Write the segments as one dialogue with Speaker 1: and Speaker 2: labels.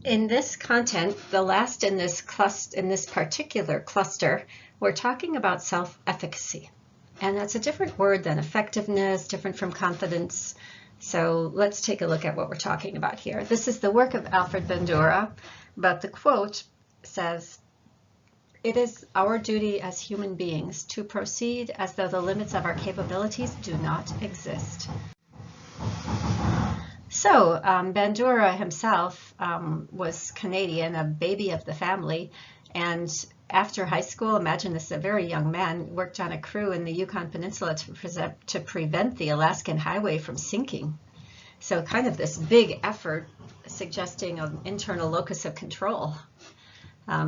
Speaker 1: In this content, the last in this particular cluster, we're talking about self-efficacy. And that's a different word than effectiveness, different from confidence. So let's take a look at what we're talking about here. This is the work of Alfred Bandura, but the quote says, "It is our duty as human beings to proceed as though the limits of our capabilities do not exist." So Bandura himself was Canadian, a baby of the family, and after high school, imagine this, a very young man, worked on a crew in the Yukon Peninsula to prevent the Alaskan highway from sinking. So kind of this big effort suggesting an internal locus of control.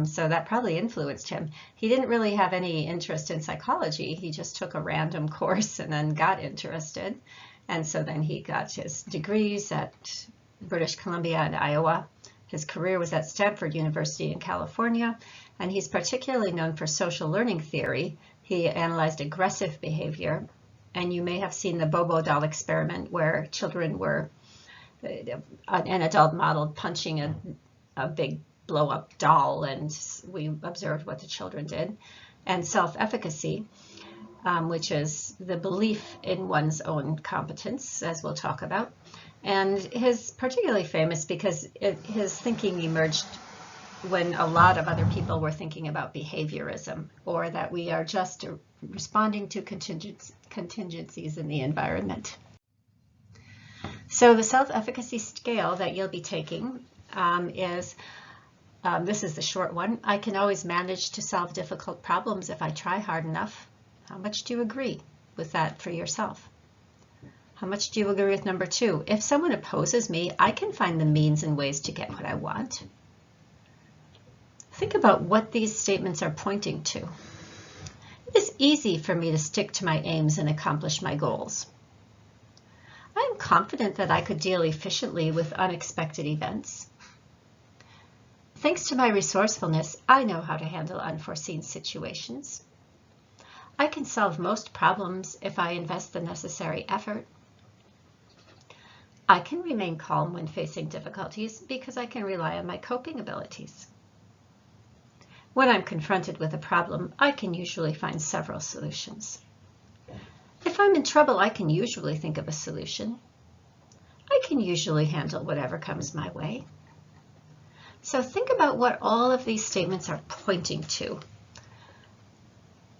Speaker 1: So that probably influenced him. He didn't really have any interest in psychology. He just took a random course and then got interested. And so then he got his degrees at British Columbia and Iowa. His career was at Stanford University in California, and he's particularly known for social learning theory. He analyzed aggressive behavior, and you may have seen the Bobo doll experiment where children were, an adult modeled punching a big blow-up doll, and we observed what the children did. And self-efficacy, which is the belief in one's own competence, as we'll talk about. And he's particularly famous because his thinking emerged when a lot of other people were thinking about behaviorism, or that we are just responding to contingencies in the environment. So the self-efficacy scale that you'll be taking is, this is the short one. I can always manage to solve difficult problems if I try hard enough. How much do you agree with that for yourself? How much do you agree with number 2? If someone opposes me, I can find the means and ways to get what I want. Think about what these statements are pointing to. It is easy for me to stick to my aims and accomplish my goals. I am confident that I could deal efficiently with unexpected events. Thanks to my resourcefulness, I know how to handle unforeseen situations. I can solve most problems if I invest the necessary effort. I can remain calm when facing difficulties because I can rely on my coping abilities. When I'm confronted with a problem, I can usually find several solutions. If I'm in trouble, I can usually think of a solution. I can usually handle whatever comes my way. So think about what all of these statements are pointing to.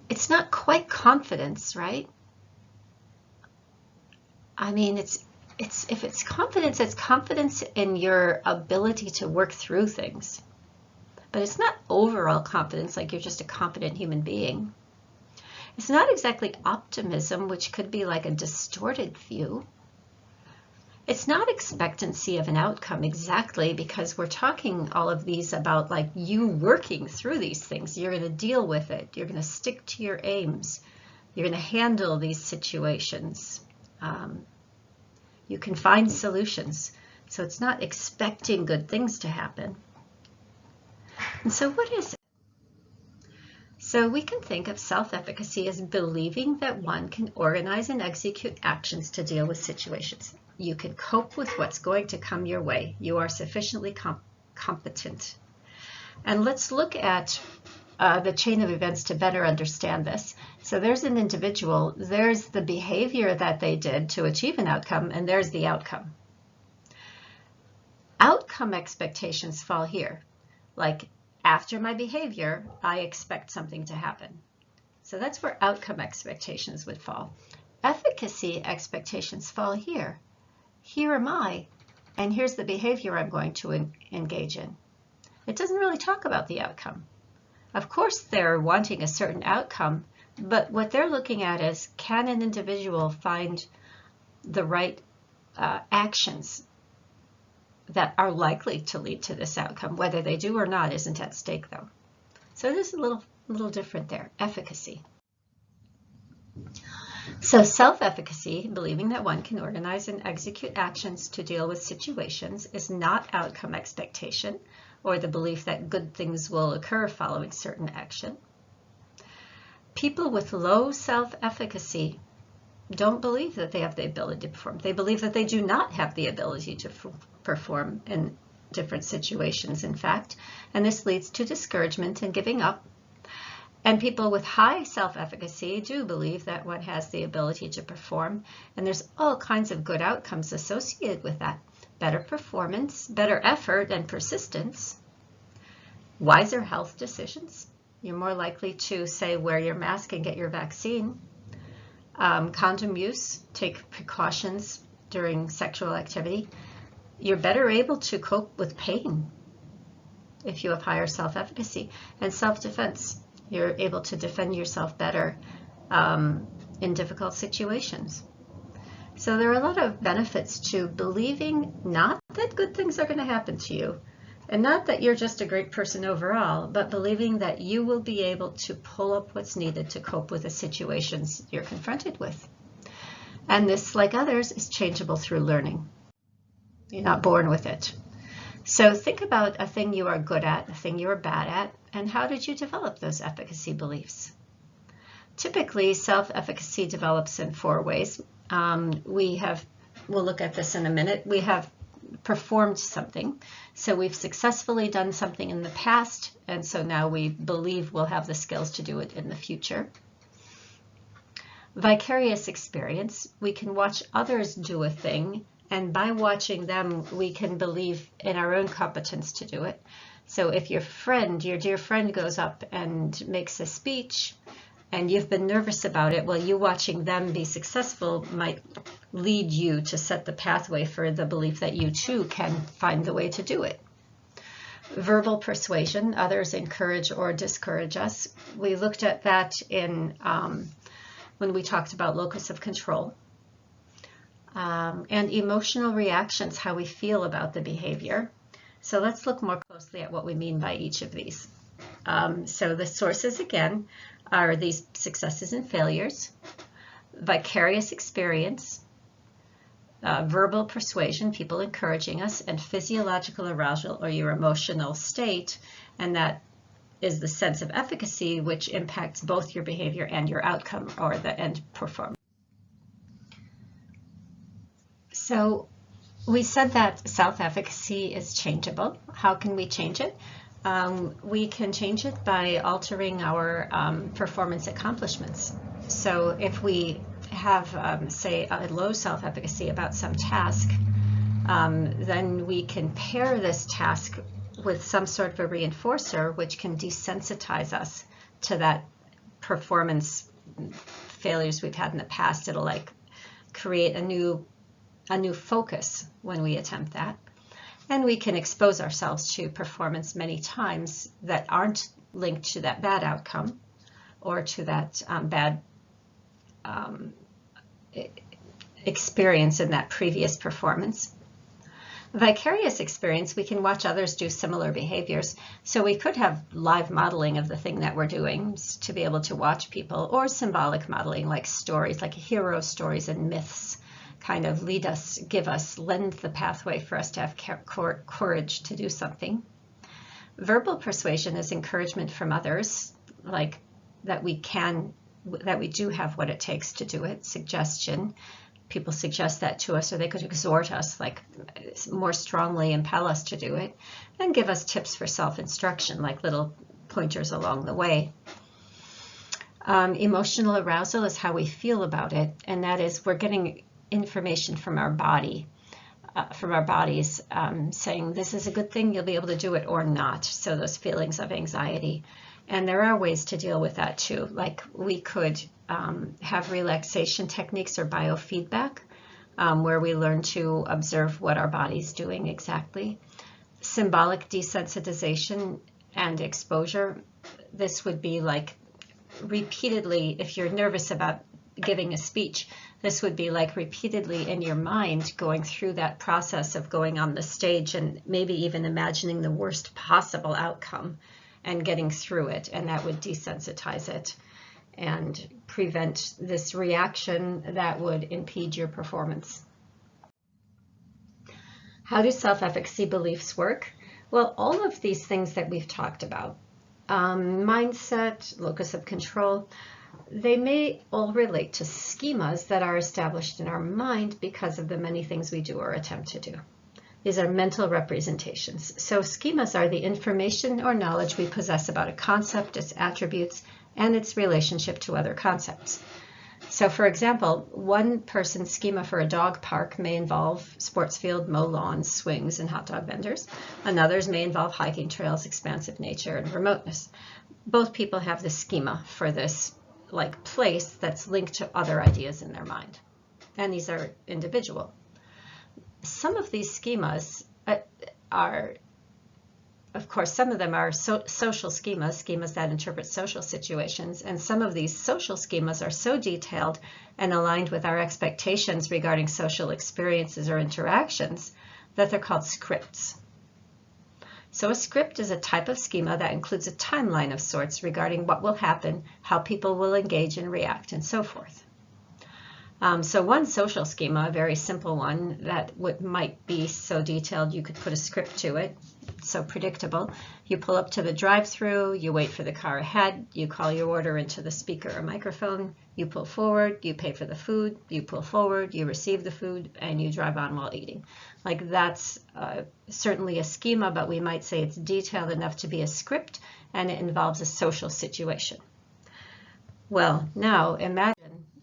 Speaker 1: It's not quite confidence, right? I mean, if it's confidence in your ability to work through things. But it's not overall confidence, like you're just a confident human being. It's not exactly optimism, which could be like a distorted view. It's not expectancy of an outcome exactly, because we're talking all of these about like you working through these things. You're going to deal with it. You're going to stick to your aims. You're going to handle these situations. You can find solutions. So it's not expecting good things to happen. And so what is it? So we can think of self-efficacy as believing that one can organize and execute actions to deal with situations. You can cope with what's going to come your way. You are sufficiently competent. And let's look at the chain of events to better understand this. So there's an individual, there's the behavior that they did to achieve an outcome, and there's the outcome. Outcome expectations fall here. Like, after my behavior, I expect something to happen. So that's where outcome expectations would fall. Efficacy expectations fall here. Here am I, and here's the behavior I'm going to engage in. It doesn't really talk about the outcome. Of course, they're wanting a certain outcome, but what they're looking at is, can an individual find the right actions that are likely to lead to this outcome? Whether they do or not isn't at stake, though. So this is a little different there. Efficacy. So self-efficacy, believing that one can organize and execute actions to deal with situations, is not outcome expectation or the belief that good things will occur following certain action. People with low self-efficacy don't believe that they have the ability to perform. They believe that they do not have the ability to perform in different situations, in fact, and this leads to discouragement and giving up. And people with high self-efficacy do believe that one has the ability to perform, and there's all kinds of good outcomes associated with that. Better performance, better effort and persistence, wiser health decisions. You're more likely to, say, wear your mask and get your vaccine. Condom use, take precautions during sexual activity. You're better able to cope with pain if you have higher self-efficacy. And self-defense, you're able to defend yourself better in difficult situations. So there are a lot of benefits to believing not that good things are going to happen to you, and not that you're just a great person overall, but believing that you will be able to pull up what's needed to cope with the situations you're confronted with. And this, like others, is changeable through learning. You're not born with it. So think about a thing you are good at, a thing you are bad at, and how did you develop those efficacy beliefs? Typically, self-efficacy develops in 4 ways. We'll look at this in a minute. We have performed something. So we've successfully done something in the past, and so now we believe we'll have the skills to do it in the future. Vicarious experience. We can watch others do a thing, and by watching them, we can believe in our own competence to do it. So if your dear friend goes up and makes a speech, and you've been nervous about it, well, you watching them be successful might lead you to set the pathway for the belief that you too can find the way to do it. Verbal persuasion, others encourage or discourage us. We looked at that in when we talked about locus of control. And emotional reactions, how we feel about the behavior. So let's look more closely at what we mean by each of these. So the sources, again, are these successes and failures, vicarious experience, verbal persuasion, people encouraging us, and physiological arousal, or your emotional state, and that is the sense of efficacy, which impacts both your behavior and your outcome, or the end performance. So we said that self-efficacy is changeable. How can we change it? We can change it by altering our performance accomplishments. So if we have, say, a low self-efficacy about some task, then we can pair this task with some sort of a reinforcer which can desensitize us to that performance failures we've had in the past. It'll like create a new focus when we attempt that. And we can expose ourselves to performance many times that aren't linked to that bad outcome or to that bad experience in that previous performance. Vicarious experience, we can watch others do similar behaviors. So we could have live modeling of the thing that we're doing to be able to watch people, or symbolic modeling like stories, like hero stories and myths kind of lend the pathway for us to have courage to do something. Verbal persuasion is encouragement from others, like that we do have what it takes to do it. Suggestion, people suggest that to us, or they could exhort us, like more strongly impel us to do it, and give us tips for self-instruction, like little pointers along the way. Emotional arousal is how we feel about it, and that is we're getting information from our bodies, saying this is a good thing, you'll be able to do it or not. So those feelings of anxiety. And there are ways to deal with that too. Like we could have relaxation techniques or biofeedback where we learn to observe what our body's doing exactly. Symbolic desensitization and exposure. This would be like repeatedly, if you're nervous about giving a speech, this would be like repeatedly in your mind going through that process of going on the stage and maybe even imagining the worst possible outcome and getting through it, and that would desensitize it and prevent this reaction that would impede your performance. How do self-efficacy beliefs work? Well, all of these things that we've talked about, mindset, locus of control, they may all relate to schemas that are established in our mind because of the many things we do or attempt to do. These are mental representations. So schemas are the information or knowledge we possess about a concept, its attributes, and its relationship to other concepts. So for example, one person's schema for a dog park may involve sports field, mow lawns, swings, and hot dog vendors. Another's may involve hiking trails, expansive nature, and remoteness. Both people have the schema for this like place that's linked to other ideas in their mind. And these are individual. Some of these schemas are, of course, some of them are social schemas that interpret social situations, and some of these social schemas are so detailed and aligned with our expectations regarding social experiences or interactions that they're called scripts. So a script is a type of schema that includes a timeline of sorts regarding what will happen, how people will engage and react, and so forth. So one social schema, a very simple one that might be so detailed you could put a script to it, so predictable. You pull up to the drive-thru, you wait for the car ahead, you call your order into the speaker or microphone, you pull forward, you pay for the food, you pull forward, you receive the food, and you drive on while eating. Like that's certainly a schema, but we might say it's detailed enough to be a script, and it involves a social situation. Well, now imagine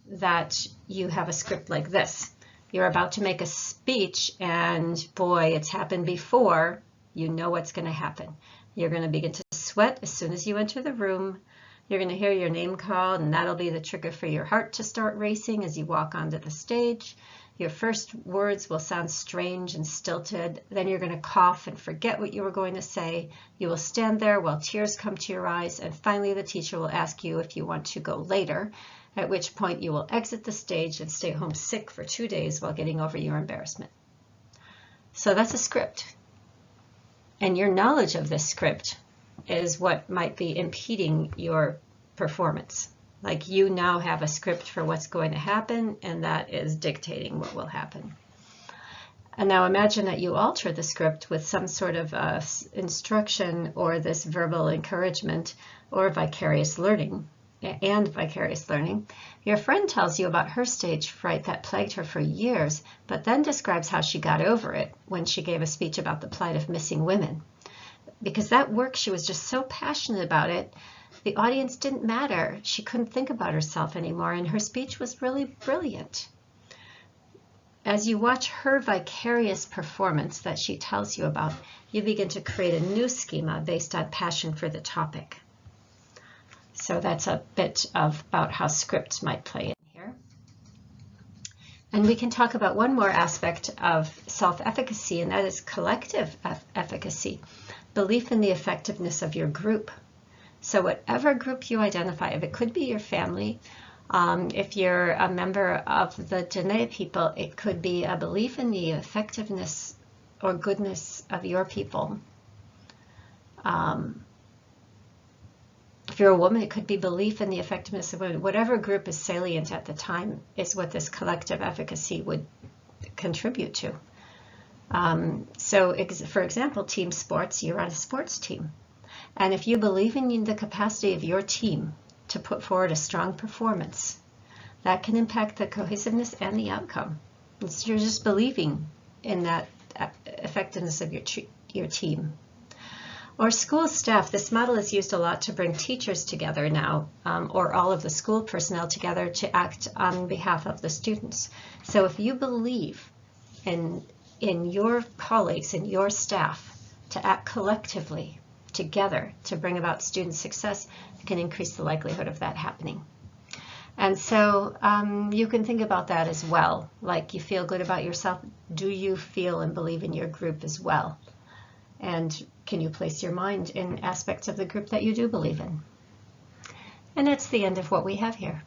Speaker 1: that you have a script like this. You're about to make a speech, and boy, it's happened before. You know what's going to happen. You're going to begin to sweat as soon as you enter the room. You're going to hear your name called, and that'll be the trigger for your heart to start racing as you walk onto the stage. Your first words will sound strange and stilted. Then you're going to cough and forget what you were going to say. You will stand there while tears come to your eyes, and finally the teacher will ask you if you want to go later, at which point you will exit the stage and stay home sick for 2 days while getting over your embarrassment. So that's a script. And your knowledge of this script is what might be impeding your performance. Like you now have a script for what's going to happen, and that is dictating what will happen. And now imagine that you alter the script with some sort of instruction or this verbal encouragement or vicarious learning. Your friend tells you about her stage fright that plagued her for years, but then describes how she got over it when she gave a speech about the plight of missing women. Because that work, she was just so passionate about it, the audience didn't matter. She couldn't think about herself anymore, and her speech was really brilliant. As you watch her vicarious performance that she tells you about, you begin to create a new schema based on passion for the topic. So that's a bit about how scripts might play in here. And we can talk about one more aspect of self-efficacy, and that is collective efficacy, belief in the effectiveness of your group. So whatever group you identify, if it could be your family, if you're a member of the Dene people, it could be a belief in the effectiveness or goodness of your people. If you're a woman, it could be belief in the effectiveness of women. Whatever group is salient at the time is what this collective efficacy would contribute to. For example, team sports, you're on a sports team. And if you believe in the capacity of your team to put forward a strong performance, that can impact the cohesiveness and the outcome. You're just believing in that effectiveness of your team. Or school staff, this model is used a lot to bring teachers together now, or all of the school personnel together to act on behalf of the students. So if you believe in your colleagues and your staff to act collectively together to bring about student success, it can increase the likelihood of that happening. And so you can think about that as well. Like you feel good about yourself. Do you feel and believe in your group as well? And can you place your mind in aspects of the group that you do believe in? And that's the end of what we have here.